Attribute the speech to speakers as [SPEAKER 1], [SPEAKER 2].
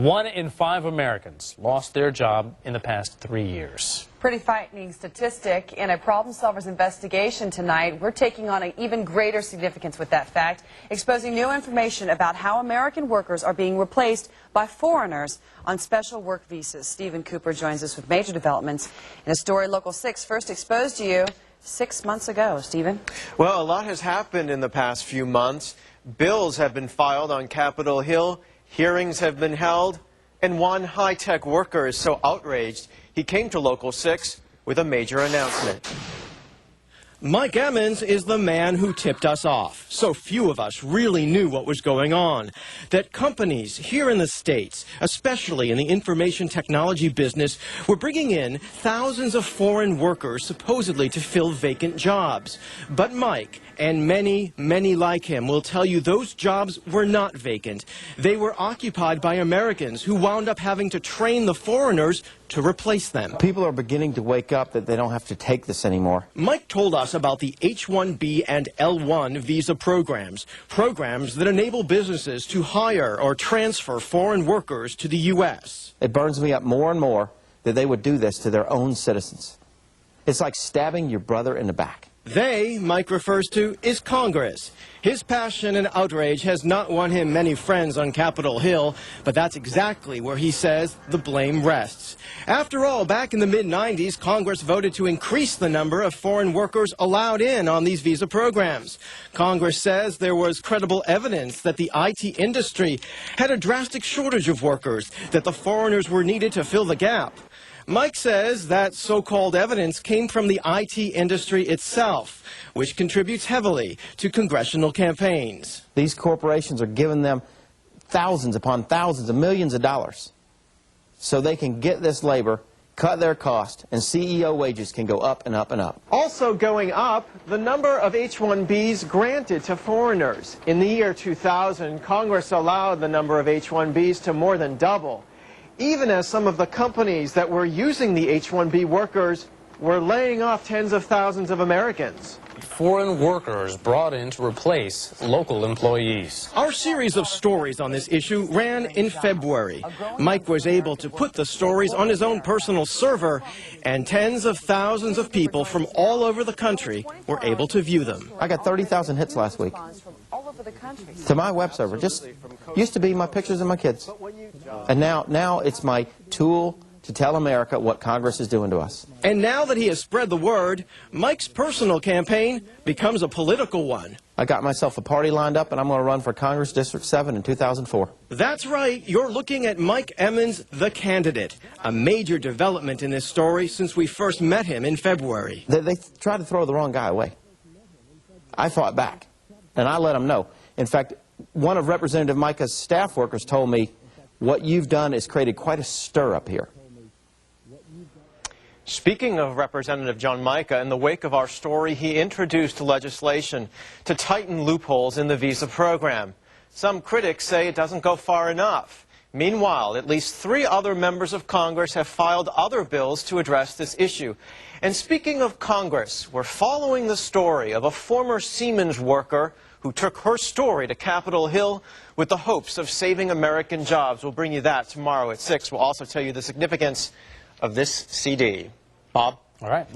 [SPEAKER 1] 1 in 5 Americans lost their job in the past 3 years.
[SPEAKER 2] Pretty frightening statistic. In a Problem Solvers investigation tonight, we're taking on an even greater significance with that fact, exposing new information about how American workers are being replaced by foreigners on special work visas. Stephen Cooper joins us with major developments in a story Local 6 first exposed to you 6 months ago. Stephen?
[SPEAKER 3] Well, a lot has happened in the past few months. Bills have been filed on Capitol Hill. Hearings have been held, and one high-tech worker is so outraged, he came to Local 6 with a major announcement.
[SPEAKER 4] Mike Emmons is the man who tipped us off. So few of us really knew what was going on. That companies here in the States, especially in the information technology business, were bringing in thousands of foreign workers supposedly to fill vacant jobs. But Mike, and many, many like him, will tell you those jobs were not vacant. They were occupied by Americans who wound up having to train the foreigners to replace them.
[SPEAKER 5] People are beginning to wake up that they don't have to take this anymore.
[SPEAKER 4] Mike told us about the H-1B and L-1 visa programs that enable businesses to hire or transfer foreign workers to the U.S.
[SPEAKER 5] It burns me up more and more that they would do this to their own citizens. It's like stabbing your brother in the back.
[SPEAKER 4] They, Mike refers to, is Congress. His passion and outrage has not won him many friends on Capitol Hill, but that's exactly where he says the blame rests. After all, back in the mid-90s, Congress voted to increase the number of foreign workers allowed in on these visa programs. Congress says there was credible evidence that the IT industry had a drastic shortage of workers, that the foreigners were needed to fill the gap. Mike says that so-called evidence came from the IT industry itself, which contributes heavily to congressional campaigns.
[SPEAKER 5] These corporations are giving them thousands upon thousands of millions of dollars so they can get this labor, cut their cost, and CEO wages can go up and up and up.
[SPEAKER 3] Also going up, the number of H-1Bs granted to foreigners. In the year 2000, Congress allowed the number of H-1Bs to more than double, even as some of the companies that were using the H-1B workers were laying off tens of thousands of Americans.
[SPEAKER 1] Foreign workers brought in to replace local employees.
[SPEAKER 4] Our series of stories on this issue ran in February. Mike was able to put the stories on his own personal server, and tens of thousands of people from all over the country were able to view them.
[SPEAKER 5] I got 30,000 hits last week to my web server. Just used to be my pictures of my kids. And now it's my tool to tell America what Congress is doing to us.
[SPEAKER 4] And now that he has spread the word, Mike's personal campaign becomes a political one.
[SPEAKER 5] I got myself a party lined up, and I'm going to run for Congress District 7 in 2004.
[SPEAKER 4] That's right. You're looking at Mike Emmons, the candidate, a major development in this story since we first met him in February.
[SPEAKER 5] They tried to throw the wrong guy away. I fought back, and I let them know. In fact, one of Representative Micah's staff workers told me, what you've done is created quite a stir up here.
[SPEAKER 3] Speaking of Representative John Mica, in the wake of our story, he introduced legislation to tighten loopholes in the visa program. Some critics say it doesn't go far enough. Meanwhile, at least 3 other members of Congress have filed other bills to address this issue. And speaking of Congress, we're following the story of a former Siemens worker who took her story to Capitol Hill with the hopes of saving American jobs. We'll bring you that tomorrow at 6. We'll also tell you the significance of this CD. Bob?
[SPEAKER 1] All right.